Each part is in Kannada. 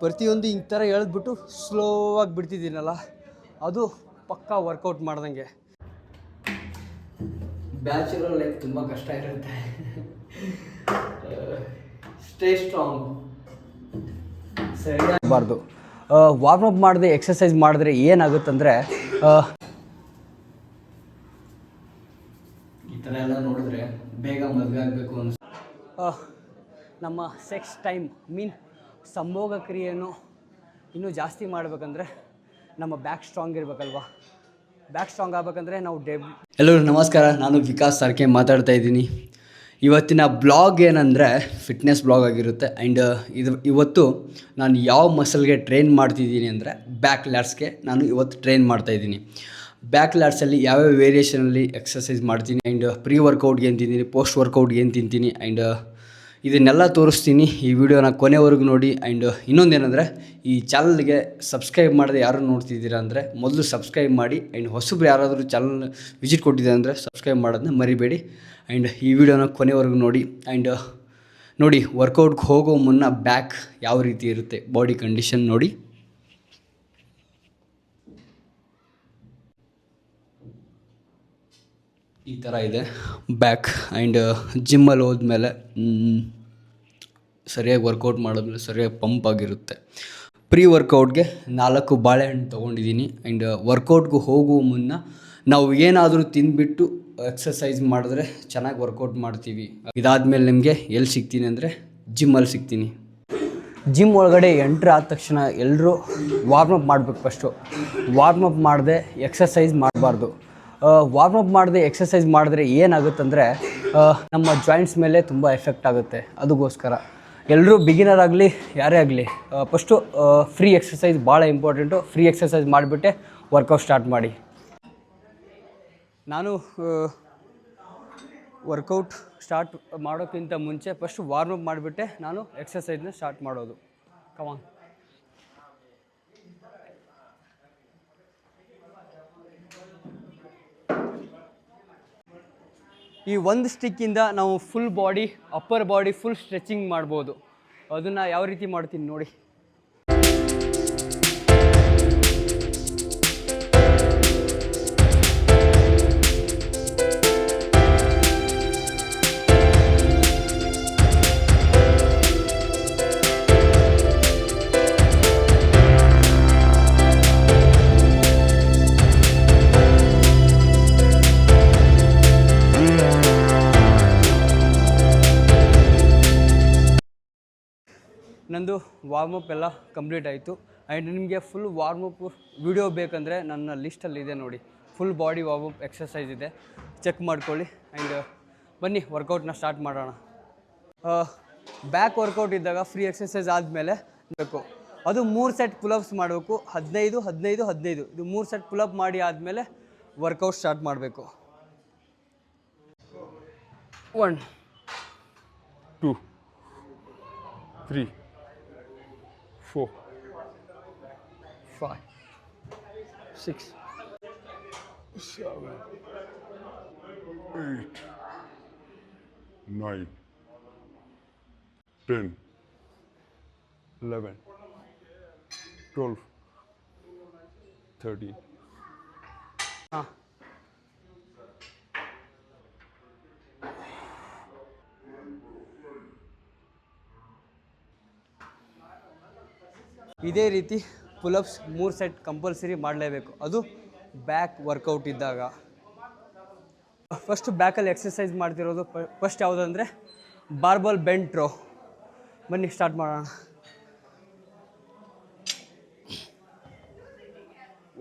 ಪ್ರತಿಯೊಂದು ಈ ಥರ ಎಳೆದ್ಬಿಟ್ಟು ಸ್ಲೋ ಆಗಿ ಬಿಡ್ತಿದ್ದೀನಲ್ಲ, ಅದು ಪಕ್ಕಾ ವರ್ಕೌಟ್ ಮಾಡ್ದಂಗೆ. ಬ್ಯಾಚುಲರ್ ಲೈಫ್ ತುಂಬ ಕಷ್ಟ ಇರುತ್ತೆ. Stay strong. ಸರಿಯಾಗಬಾರ್ದು. ವಾರ್ಮಪ್ ಮಾಡದೆ ಎಕ್ಸಸೈಸ್ ಮಾಡಿದ್ರೆ ಏನಾಗುತ್ತಂದರೆ, ಈ ಥರ ಎಲ್ಲ ನೋಡಿದ್ರೆ ಬೇಗ ಮದುವೆ ಆಗಬೇಕು ಅನಿಸ್ತು. ನಮ್ಮ ಸೆಕ್ಸ್ ಟೈಮ್ ಸಂಭೋಗ ಕ್ರಿಯೆಯನ್ನು ಇನ್ನೂ ಜಾಸ್ತಿ ಮಾಡಬೇಕಂದ್ರೆ ನಮ್ಮ ಬ್ಯಾಕ್ ಸ್ಟ್ರಾಂಗ್ ಇರಬೇಕಲ್ವ. ಬ್ಯಾಕ್ ಸ್ಟ್ರಾಂಗ್ ಆಗಬೇಕಂದ್ರೆ ನಾವು ಎಲ್ಲರೂ ನಮಸ್ಕಾರ, ನಾನು ವಿಕಾಸ್ ಸರ್ಕೆ ಮಾತಾಡ್ತಾ ಇದ್ದೀನಿ. ಇವತ್ತಿನ ಬ್ಲಾಗ್ ಏನಂದರೆ ಫಿಟ್ನೆಸ್ ಬ್ಲಾಗ್ ಆಗಿರುತ್ತೆ. ಆ್ಯಂಡ್ ಇವತ್ತು ನಾನು ಯಾವ ಮಸಲ್ಗೆ ಟ್ರೈನ್ ಮಾಡ್ತಿದ್ದೀನಿ ಅಂದರೆ ಬ್ಯಾಕ್ ಲ್ಯಾಟ್ಸ್ಗೆ ನಾನು ಇವತ್ತು ಟ್ರೈನ್ ಮಾಡ್ತಾಯಿದ್ದೀನಿ. ಬ್ಯಾಕ್ ಲ್ಯಾಟ್ಸಲ್ಲಿ ಯಾವ್ಯಾವ ವೇರಿಯೇಷನಲ್ಲಿ ಎಕ್ಸಸೈಸ್ ಮಾಡ್ತೀನಿ, ಆ್ಯಂಡ್ ಪ್ರೀ ವರ್ಕೌಟ್ಗೆ ಏನು ತಿಂತೀನಿ, ಪೋಸ್ಟ್ ವರ್ಕೌಟ್ಗೆ ಏನು ತಿಂತೀನಿ, ಆ್ಯಂಡ್ ಇದನ್ನೆಲ್ಲ ತೋರಿಸ್ತೀನಿ. ಈ ವಿಡಿಯೋನ ಕೊನೆವರೆಗೂ ನೋಡಿ. ಆ್ಯಂಡ್ ಇನ್ನೊಂದೇನೆಂದರೆ, ಈ ಚಾನಲ್ಗೆ ಸಬ್ಸ್ಕ್ರೈಬ್ ಮಾಡದೆ ಯಾರು ನೋಡ್ತಿದ್ದೀರಾ ಅಂದರೆ ಮೊದಲು ಸಬ್ಸ್ಕ್ರೈಬ್ ಮಾಡಿ. ಆ್ಯಂಡ್ ಹೊಸಬ್ರು ಯಾರಾದರೂ ಚಾನಲ್ ವಿಸಿಟ್ ಕೊಟ್ಟಿದ್ದಾರೆ ಅಂದರೆ ಸಬ್ಸ್ಕ್ರೈಬ್ ಮಾಡೋದನ್ನ ಮರಿಬೇಡಿ. ಆ್ಯಂಡ್ ಈ ವಿಡಿಯೋನ ಕೊನೆವರೆಗೂ ನೋಡಿ. ಆ್ಯಂಡ್ ನೋಡಿ, ವರ್ಕೌಟ್ಗೆ ಹೋಗೋ ಮುನ್ನ ಬ್ಯಾಕ್ ಯಾವ ರೀತಿ ಇರುತ್ತೆ, ಬಾಡಿ ಕಂಡೀಷನ್ ನೋಡಿ. ಈ ಥರ ಇದೆ ಬ್ಯಾಕ್. ಆ್ಯಂಡ್ ಜಿಮ್ಮಲ್ಲಿ ಹೋದ್ಮೇಲೆ ಸರಿಯಾಗಿ ವರ್ಕೌಟ್ ಮಾಡಿದ್ಮೇಲೆ ಸರಿಯಾಗಿ ಪಂಪ್ ಆಗಿರುತ್ತೆ. ಪ್ರೀ ವರ್ಕೌಟ್ಗೆ 4 ಬಾಳೆಹಣ್ಣು ತೊಗೊಂಡಿದ್ದೀನಿ. ಆ್ಯಂಡ್ ವರ್ಕೌಟ್ಗೆ ಹೋಗುವ ಮುನ್ನ ನಾವು ಏನಾದರೂ ತಿಂದುಬಿಟ್ಟು ಎಕ್ಸಸೈಸ್ ಮಾಡಿದ್ರೆ ಚೆನ್ನಾಗಿ ವರ್ಕೌಟ್ ಮಾಡ್ತೀವಿ. ಇದಾದಮೇಲೆ ನಿಮಗೆ ಎಲ್ಲಿ ಸಿಗ್ತೀನಿ ಅಂದರೆ ಜಿಮ್ಮಲ್ಲಿ ಸಿಗ್ತೀನಿ. ಜಿಮ್ ಒಳಗಡೆ ಎಂಟ್ರ್ ಆದ ತಕ್ಷಣ ಎಲ್ಲರೂ ವಾರ್ಮಪ್ ಮಾಡಬೇಕು. ಫಸ್ಟು ವಾರ್ಮಪ್ ಮಾಡದೆ ಎಕ್ಸಸೈಸ್ ಮಾಡಬಾರ್ದು. ವಾರ್ಮಪ್ ಮಾಡದೆ ಎಕ್ಸಸೈಸ್ ಮಾಡಿದ್ರೆ ಏನಾಗುತ್ತಂದರೆ ನಮ್ಮ ಜಾಯಿಂಟ್ಸ್ ಮೇಲೆ ತುಂಬ ಎಫೆಕ್ಟ್ ಆಗುತ್ತೆ. ಅದಕ್ಕೋಸ್ಕರ ಎಲ್ಲರೂ ಬಿಗಿನರ್ ಆಗಲಿ ಯಾರೇ ಆಗಲಿ ಫಸ್ಟು ಫ್ರೀ ಎಕ್ಸಸೈಸ್ ಭಾಳ ಇಂಪಾರ್ಟೆಂಟು. ಫ್ರೀ ಎಕ್ಸಸೈಸ್ ಮಾಡಿಬಿಟ್ಟೆ ವರ್ಕೌಟ್ ಸ್ಟಾರ್ಟ್ ಮಾಡಿ. ನಾನು ವರ್ಕೌಟ್ ಸ್ಟಾರ್ಟ್ ಮಾಡೋಕ್ಕಿಂತ ಮುಂಚೆ ಫಸ್ಟು ವಾರ್ಮಪ್ ಮಾಡಿಬಿಟ್ಟೆ ನಾನು ಎಕ್ಸಸೈಸ್ನ ಸ್ಟಾರ್ಟ್ ಮಾಡೋದು. ಕಮಾನ್. ಈ ಒಂದು ಸ್ಟಿಕ್ಕಿಂದ ನಾವು full body, upper body full stretching ಮಾಡ್ಬೋದು. ಅದನ್ನು ಯಾವ ರೀತಿ ಮಾಡ್ತೀನಿ ನೋಡಿ. ನಂದು ವಾರ್ಮಪ್ ಎಲ್ಲ ಕಂಪ್ಲೀಟ್ ಆಯಿತು. ಆ್ಯಂಡ್ ನಿಮಗೆ ಫುಲ್ ವಾರ್ಮಪ್ ವಿಡಿಯೋ ಬೇಕಂದರೆ ನನ್ನ ಲಿಸ್ಟಲ್ಲಿದೆ ನೋಡಿ. ಫುಲ್ ಬಾಡಿ ವಾರ್ಮಪ್ ಎಕ್ಸಸೈಸ್ ಇದೆ, ಚೆಕ್ ಮಾಡ್ಕೊಳ್ಳಿ. ಆ್ಯಂಡ್ ಬನ್ನಿ ವರ್ಕೌಟ್ನ ಸ್ಟಾರ್ಟ್ ಮಾಡೋಣ. ಬ್ಯಾಕ್ ವರ್ಕೌಟ್ ಇದ್ದಾಗ ಫ್ರೀ ಎಕ್ಸಸೈಸ್ ಆದಮೇಲೆ ಬೇಕು ಅದು 3 ಸೆಟ್ ಪುಲಪ್ಸ್ ಮಾಡಬೇಕು. 15 15 15 ಇದು 3 ಸೆಟ್ ಪುಲಪ್ ಮಾಡಿ ಆದಮೇಲೆ ವರ್ಕೌಟ್ ಸ್ಟಾರ್ಟ್ ಮಾಡಬೇಕು. 1 2 3 4 5 6 7 8 9 10 11 12 13. ಇದೇ ರೀತಿ ಪುಲಪ್ಸ್ 3 ಸೆಟ್ ಕಂಪಲ್ಸರಿ ಮಾಡಲೇಬೇಕು, ಅದು ಬ್ಯಾಕ್ ವರ್ಕೌಟ್ ಇದ್ದಾಗ. ಫಸ್ಟ್ ಬ್ಯಾಕಲ್ಲಿ ಎಕ್ಸಸೈಸ್ ಮಾಡ್ತಿರೋದು ಫಸ್ಟ್ ಯಾವುದಂದರೆ ಬಾರ್ಬಲ್ ಬೆಂಟ್ ರೋ. ಬನ್ನಿ ಸ್ಟಾರ್ಟ್ ಮಾಡೋಣ.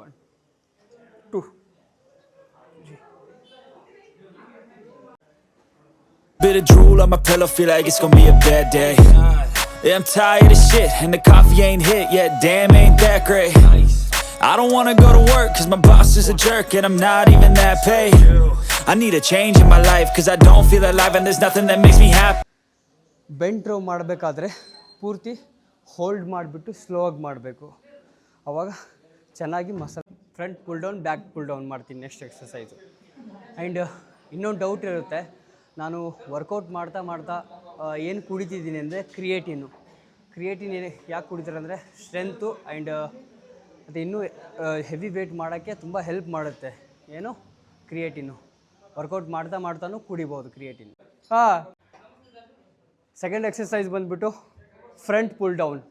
1 2 3. Bit of drool on my pillow, feel like it's gonna be a bad day. Yeah, I'm tired of shit, and the coffee ain't hit yet, damn ain't that great. I don't wanna go to work, cause my boss is a jerk, and I'm not even that paid. I need a change in my life, cause I don't feel alive, and there's nothing that makes me happy. Bent row ಮಾಡಬೇಕಾದ್ರೆ ಪೂರ್ತಿ ಹೋಲ್ಡ್ ಮಾಡಿಬಿಟ್ಟು ಸ್ಲೋ ಆಗಿ ಮಾಡಬೇಕು. ಆವಾಗ ಚೆನ್ನಾಗಿ muscle front pull down, back pull down ಮಾಡ್ತೀನಿ ನೆಕ್ಸ್ಟ್ ಎಕ್ಸಸೈಸು. ಆ್ಯಂಡ್ ಇನ್ನೊಂದು ಡೌಟ್ ಇರುತ್ತೆ, ನಾನು ವರ್ಕೌಟ್ ಮಾಡ್ತಾ ಮಾಡ್ತಾ ಏನು ಕುಡಿತಿದ್ದೀನಿ ಅಂದರೆ ಕ್ರಿಯೇಟಿನು. ಕ್ರಿಯೇಟಿನ್ ಯಾಕೆ ಕುಡಿತಾರೆ ಅಂದರೆ ಸ್ಟ್ರೆಂತು ಆ್ಯಂಡ್ ಮತ್ತು ಇನ್ನೂ ಹೆವಿ ವೇಟ್ ಮಾಡೋಕ್ಕೆ ತುಂಬ ಹೆಲ್ಪ್ ಮಾಡುತ್ತೆ. ಏನು ಕ್ರಿಯೇಟಿನು ವರ್ಕೌಟ್ ಮಾಡ್ತಾನೂ ಕುಡಿಬೋದು ಕ್ರಿಯೇಟಿನ್. ಸೆಕೆಂಡ್ ಎಕ್ಸಸೈಸ್ ಬಂದುಬಿಟ್ಟು front pull down.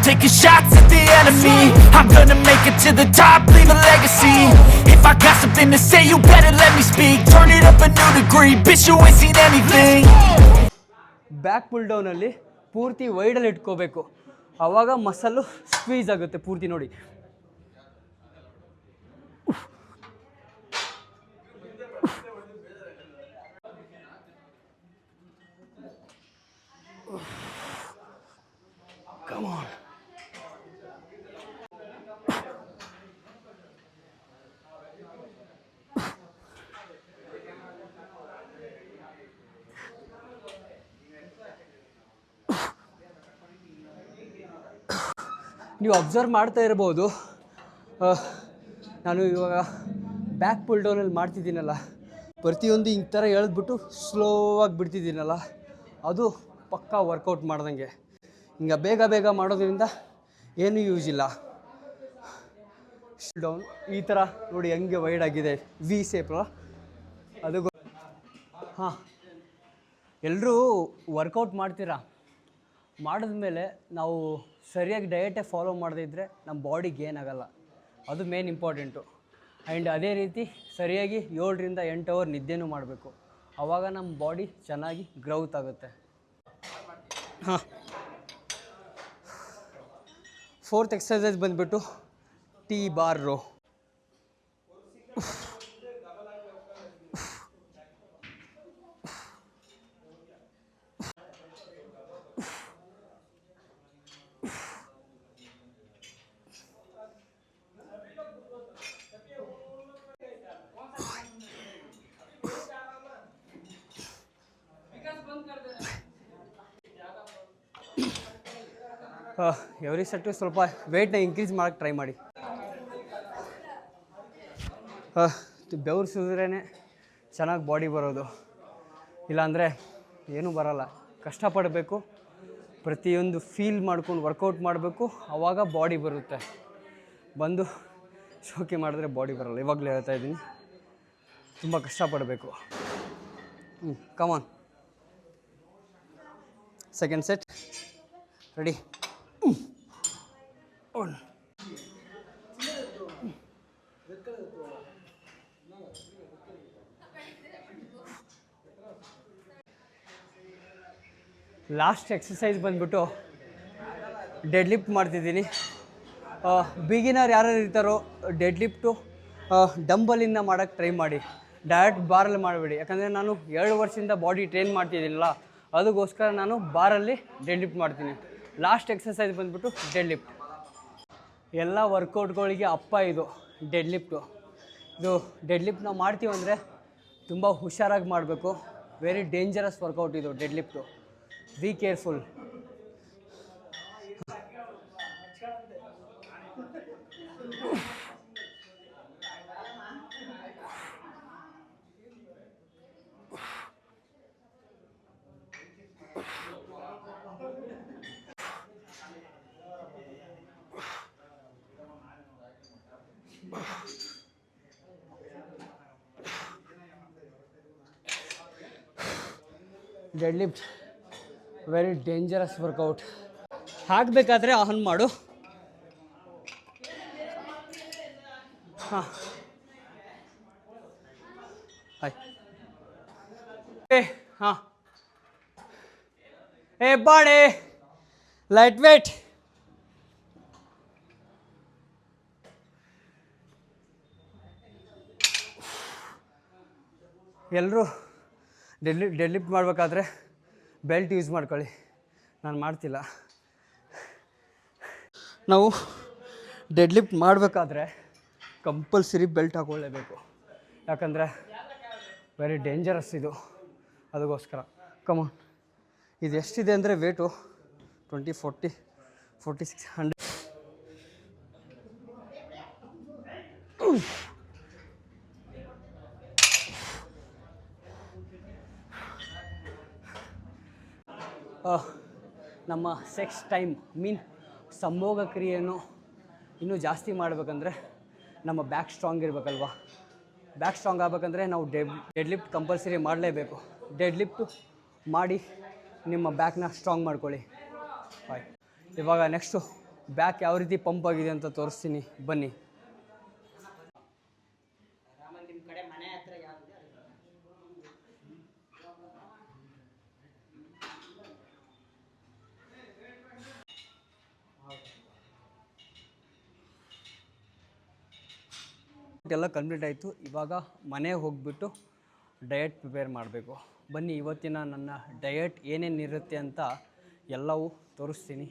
Taking shots at the enemy. I'm gonna make it to the top, leave a legacy. If I got something to say, you better let me speak. Turn it up a new degree, bitch, you ain't seen anything. Back pull ಡೌನಲ್ಲಿ ಪೂರ್ತಿ ವೈಡಲ್ಲಿ ಇಟ್ಕೋಬೇಕು, ಆವಾಗ ಮಸಲ್ಲು ಸ್ಕ್ವೀಸ್ ಆಗುತ್ತೆ ಪೂರ್ತಿ. ನೋಡಿ, come on. ನೀವು ಅಬ್ಸರ್ವ್ ಮಾಡ್ತಾ ಇರ್ಬೋದು, ನಾನು ಇವಾಗ ಬ್ಯಾಕ್ ಪುಲ್ ಡೌನಲ್ಲಿ ಮಾಡ್ತಿದ್ದೀನಲ್ಲ, ಪ್ರತಿಯೊಂದು ಈ ಥರ ಎಳೆದ್ಬಿಟ್ಟು ಸ್ಲೋವಾಗಿ ಬಿಡ್ತಿದ್ದೀನಲ್ಲ, ಅದು ಪಕ್ಕಾ ವರ್ಕೌಟ್ ಮಾಡ್ದಂಗೆ. ಹಿಂಗೆ ಬೇಗ ಬೇಗ ಮಾಡೋದ್ರಿಂದ ಏನೂ ಯೂಸ್ ಇಲ್ಲ. ಡೌನ್ ಈ ಥರ ನೋಡಿ ಹೆಂಗೆ ವೈಡ್ ಆಗಿದೆ, ವಿ ಸೇಪ್. ಅದು ಹಾಂ, ಎಲ್ಲರೂ ವರ್ಕೌಟ್ ಮಾಡ್ತೀರಾ, ಮಾಡಿದ್ಮೇಲೆ ನಾವು ಸರಿಯಾಗಿ ಡಯಟೇ ಫಾಲೋ ಮಾಡದೇ ಇದ್ದರೆ ನಮ್ಮ ಬಾಡಿಗೆ ಏನಾಗಲ್ಲ, ಅದು ಮೇನ್ ಇಂಪಾರ್ಟೆಂಟು. ಆ್ಯಂಡ್ ಅದೇ ರೀತಿ ಸರಿಯಾಗಿ 7ರಿಂದ 8 ಅವರ್ ನಿದ್ದೆನೂ ಮಾಡಬೇಕು, ಆವಾಗ ನಮ್ಮ ಬಾಡಿ ಚೆನ್ನಾಗಿ ಗ್ರೌತ್ ಆಗುತ್ತೆ. ಹಾಂ, ಫೋರ್ತ್ ಎಕ್ಸಸೈಸ್ ಬಂದುಬಿಟ್ಟು T bar row. Every set ಸ್ವಲ್ಪ ವೆಯ್ಟ್ನ ಇನ್ಕ್ರೀಸ್ ಮಾಡೋಕ್ಕೆ ಟ್ರೈ ಮಾಡಿ. ಬೆವರು ಸುರಿದ್ರೇ ಚೆನ್ನಾಗಿ ಬಾಡಿ ಬರೋದು, ಇಲ್ಲಾಂದರೆ ಏನೂ ಬರೋಲ್ಲ. ಕಷ್ಟಪಡಬೇಕು, ಪ್ರತಿಯೊಂದು ಫೀಲ್ ಮಾಡ್ಕೊಂಡು ವರ್ಕೌಟ್ ಮಾಡಬೇಕು, ಆವಾಗ ಬಾಡಿ ಬರುತ್ತೆ. ಬಂದು ಶೋಕಿ ಮಾಡಿದ್ರೆ ಬಾಡಿ ಬರೋಲ್ಲ. ಇವಾಗಲೇ ಹೇಳ್ತಾ ಇದ್ದೀನಿ, ತುಂಬ ಕಷ್ಟಪಡಬೇಕು. Come on, second set ready. Last exercise ಬಂದ್ಬಿಟ್ಟು ಡೆಡ್ ಲಿಫ್ಟ್ ಮಾಡ್ತಿದ್ದೀನಿ. ಬಿಗಿನರ್ ಯಾರು ಇರ್ತಾರೋ ಡೆಡ್ ಲಿಫ್ಟು ಡಂಬಲಿಂದ ಮಾಡೋಕ್ಕೆ ಟ್ರೈ ಮಾಡಿ, ಡೈರೆಕ್ಟ್ ಬಾರಲ್ಲಿ ಮಾಡಬೇಡಿ. ಯಾಕಂದರೆ ನಾನು 2 ವರ್ಷದಿಂದ ಬಾಡಿ ಟ್ರೈನ್ ಮಾಡ್ತಿದ್ದೀನಲ್ಲ, ಅದಕ್ಕೋಸ್ಕರ ನಾನು ಬಾರಲ್ಲಿ ಡೆಡ್ ಲಿಫ್ಟ್ ಮಾಡ್ತೀನಿ. ಲಾಸ್ಟ್ ಎಕ್ಸಸೈಸ್ ಬಂದುಬಿಟ್ಟು ಡೆಡ್ ಲಿಫ್ಟ್. ಎಲ್ಲ ವರ್ಕೌಟ್ಗಳಿಗೆ ಅಪ್ಪ ಇದು ಡೆಡ್ ಲಿಫ್ಟು. ಇದು ಡೆಡ್ ಲಿಫ್ಟ್ ನಾವು ಮಾಡ್ತೀವಿ ಅಂದರೆ ತುಂಬ ಹುಷಾರಾಗಿ ಮಾಡಬೇಕು. ವೆರಿ ಡೇಂಜರಸ್ ವರ್ಕೌಟ್ ಇದು deadlift. Be careful. Deadlift very dangerous workout. ಹಾಕಬೇಕಾದ್ರೆ ಆನ್ ಮಾಡು. ಹಾಂ, ಹಾಯ್. ಹಾಂ, ಬಾಡೆ ಲೈಟ್ ವೇಟ್. ಎಲ್ಲರೂ ಡೆಡ್ ಲಿಫ್ಟ್ ಮಾಡಬೇಕಾದ್ರೆ ಬೆಲ್ಟ್ ಯೂಸ್ ಮಾಡ್ಕೊಳ್ಳಿ. ನಾನು ಮಾಡ್ತಿಲ್ಲ. ನಾವು ಡೆಡ್ ಲಿಫ್ಟ್ ಮಾಡಬೇಕಾದ್ರೆ ಕಂಪಲ್ಸರಿ ಬೆಲ್ಟ್ ಹಾಕೊಳ್ಳೇಬೇಕು, ಯಾಕಂದರೆ ವೆರಿ ಡೇಂಜರಸ್ ಇದು. ಅದಕ್ಕೋಸ್ಕರ ಕಮಾನ್. ಇದು ಎಷ್ಟಿದೆ ಅಂದರೆ ವೇಟು 20, 40, 4600. ನಮ್ಮ ಸೆಕ್ಸ್ ಟೈಮ್ ಮೀನ್ ಸಂಭೋಗ ಕ್ರಿಯೆಯನ್ನು ಇನ್ನೂ ಜಾಸ್ತಿ ಮಾಡಬೇಕಂದ್ರೆ ನಮ್ಮ ಬ್ಯಾಕ್ ಸ್ಟ್ರಾಂಗ್ ಇರಬೇಕಲ್ವಾ. ಬ್ಯಾಕ್ ಸ್ಟ್ರಾಂಗ್ ಆಗಬೇಕಂದ್ರೆ ನಾವು ಡೆಡ್ ಲಿಫ್ಟ್ ಕಂಪಲ್ಸರಿ ಮಾಡಲೇಬೇಕು. ಡೆಡ್ ಲಿಫ್ಟು ಮಾಡಿ ನಿಮ್ಮ ಬ್ಯಾಕ್ನ ಸ್ಟ್ರಾಂಗ್ ಮಾಡ್ಕೊಳ್ಳಿ. ಬಾಯ್. ಇವಾಗ ನೆಕ್ಸ್ಟು ಬ್ಯಾಕ್ ಯಾವ ರೀತಿ ಪಂಪ್ ಆಗಿದೆ ಅಂತ ತೋರಿಸ್ತೀನಿ, ಬನ್ನಿ. ಎಲ್ಲ ಕಂಪ್ಲೀಟ್ ಆಯಿತು. ಇವಾಗ ಮನೆಗೆ ಹೋಗಿಬಿಟ್ಟು ಡಯಟ್ ಪ್ರಿಪೇರ್ ಮಾಡಬೇಕು. ಬನ್ನಿ, ಇವತ್ತಿನ ನನ್ನ ಡಯಟ್ ಏನೇನಿರುತ್ತೆ ಅಂತ ಎಲ್ಲವೂ ತೋರಿಸ್ತೀನಿ.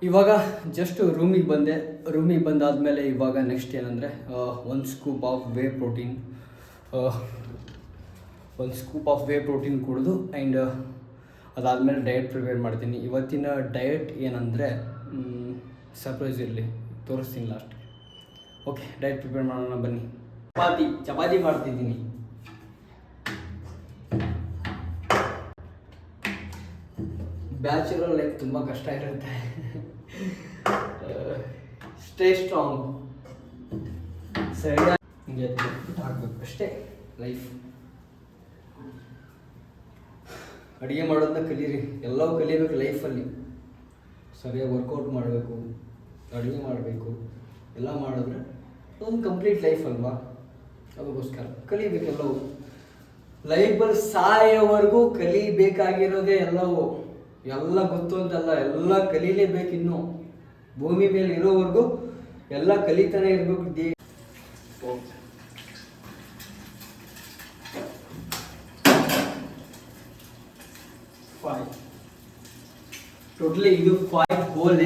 ಇವಾಗ ಜಸ್ಟ್ ರೂಮಿಗೆ ಬಂದೆ. ರೂಮಿಗೆ ಬಂದಾದಮೇಲೆ ಇವಾಗ ನೆಕ್ಸ್ಟ್ ಏನಂದರೆ 1 scoop of whey protein, 1 scoop of whey protein ಕುಡಿದು ಆ್ಯಂಡ್ ಅದಾದಮೇಲೆ ಡಯಟ್ ಪ್ರಿಪೇರ್ ಮಾಡ್ತೀನಿ. ಇವತ್ತಿನ ಡಯಟ್ ಏನಂದರೆ ಸರ್ಪ್ರೈಸ್ ಇರಲಿ, ತೋರಿಸ್ತೀನಿ ಲಾಸ್ಟ್. ಓಕೆ, ಡಯಟ್ ಪ್ರಿಪೇರ್ ಮಾಡೋಣ ಬನ್ನಿ. ಚಪಾತಿ ಮಾಡ್ತಿದ್ದೀನಿ. ಬ್ಯಾಚುಲರ್ ಲೈಫ್ ತುಂಬ ಕಷ್ಟ ಇರುತ್ತೆ. Stay strong. ಸರಿಯಾಗಿ ಹಿಂಗೆ ಹಾಕ್ಬೇಕು ಅಷ್ಟೇ ಲೈಫ್. ಅಡುಗೆ ಮಾಡೋದನ್ನ ಕಲೀರಿ, ಎಲ್ಲವೂ ಕಲಿಬೇಕು ಲೈಫಲ್ಲಿ. ಸರಿಯಾಗಿ ವರ್ಕೌಟ್ ಮಾಡಬೇಕು, ಅಡುಗೆ ಮಾಡಬೇಕು, ಎಲ್ಲ ಮಾಡಿದ್ರೆ ಅದೊಂದು ಕಂಪ್ಲೀಟ್ ಲೈಫ್ ಅಲ್ವಾ. ಅದಕ್ಕೋಸ್ಕರ ಕಲಿಬೇಕೆಲ್ಲವೂ. ಲೈಫಲ್ಲಿ ಸಾಯೋವರೆಗೂ ಕಲಿಬೇಕಾಗಿರೋದೇ ಎಲ್ಲವೂ. ಎಲ್ಲ ಗೊತ್ತು ಅಂತಲ್ಲ, ಎಲ್ಲ ಕಲೀಲೇಬೇಕು. ಇನ್ನು ಭೂಮಿ ಮೇಲೆ ಇರೋವರೆಗೂ ಎಲ್ಲ ಕಲಿತಾನೆ ಇರಬೇಕು. ಟೋಟಲಿ ಇದು 5 ಹೋಲ್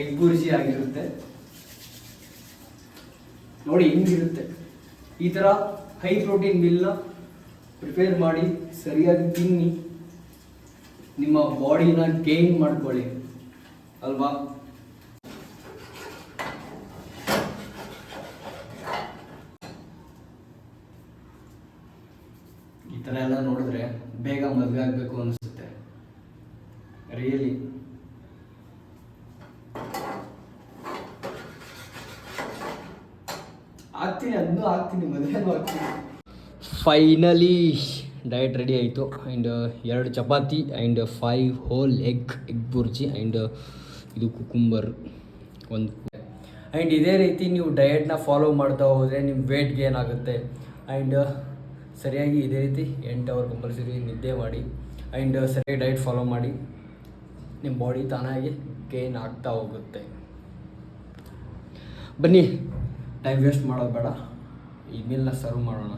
ಎಗ್ ಬುರ್ಜಿ ಆಗಿರುತ್ತೆ. ನೋಡಿ ಹಿಂಗಿರುತ್ತೆ. ಈ ಥರ ಹೈ ಪ್ರೋಟೀನ್ ಮೀಲ್ನ ಪ್ರಿಪೇರ್ ಮಾಡಿ ಸರಿಯಾಗಿ ತಿನ್ನಿ, ನಿಮ್ಮ ಬಾಡಿನ ಗೇನ್ ಮಾಡ್ಕೊಳ್ಳಿ ಅಲ್ವಾ. ಈ ಥರ ಎಲ್ಲ ನೋಡಿದ್ರೆ ಬೇಗ ಮದುವೆ ಆಗಬೇಕು ಅನಿಸುತ್ತೆ ರಿಯಲಿ. ಆಗ್ತೀನಿ ಮದುವೆನೂ ಆಗ್ತೀನಿ. ಫೈನಲಿ ಡಯಟ್ ರೆಡಿ ಆಯಿತು. And 2 chapati and 5 whole egg bhurji and ಇದು ಕುಕುಂಬರ್ 1. ಆ್ಯಂಡ್ ಇದೇ ರೀತಿ ನೀವು ಡಯಟ್ನ ಫಾಲೋ ಮಾಡ್ತಾ ಹೋದರೆ ನಿಮ್ಮ ವೇಟ್ ಗೇನ್ ಆಗುತ್ತೆ. ಆ್ಯಂಡ್ ಸರಿಯಾಗಿ ಇದೇ ರೀತಿ 8 ಅವರ್ ಕಂಪಲ್ಸರಿ ನಿದ್ದೆ ಮಾಡಿ ಆ್ಯಂಡ್ ಸರಿಯಾಗಿ ಡಯಟ್ ಫಾಲೋ ಮಾಡಿ, ನಿಮ್ಮ ಬಾಡಿ ತಾನಾಗಿ ಗೇನ್ ಆಗ್ತಾ ಹೋಗುತ್ತೆ. ಬನ್ನಿ, ಟೈಮ್ ವೇಸ್ಟ್ ಮಾಡೋದು ಬೇಡ, ಈ ಮೀಲ್ನ ಸರ್ವ್ ಮಾಡೋಣ.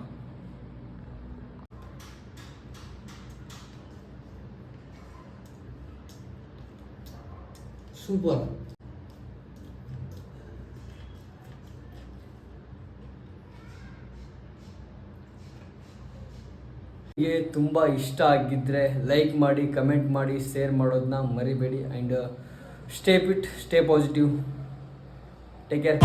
ಸೂಪರ್. ನಿಮಗೆ ತುಂಬ ಇಷ್ಟ ಆಗಿದ್ದರೆ ಲೈಕ್ ಮಾಡಿ, ಕಮೆಂಟ್ ಮಾಡಿ, ಶೇರ್ ಮಾಡೋದನ್ನ ಮರಿಬೇಡಿ. And stay fit, stay positive, take care.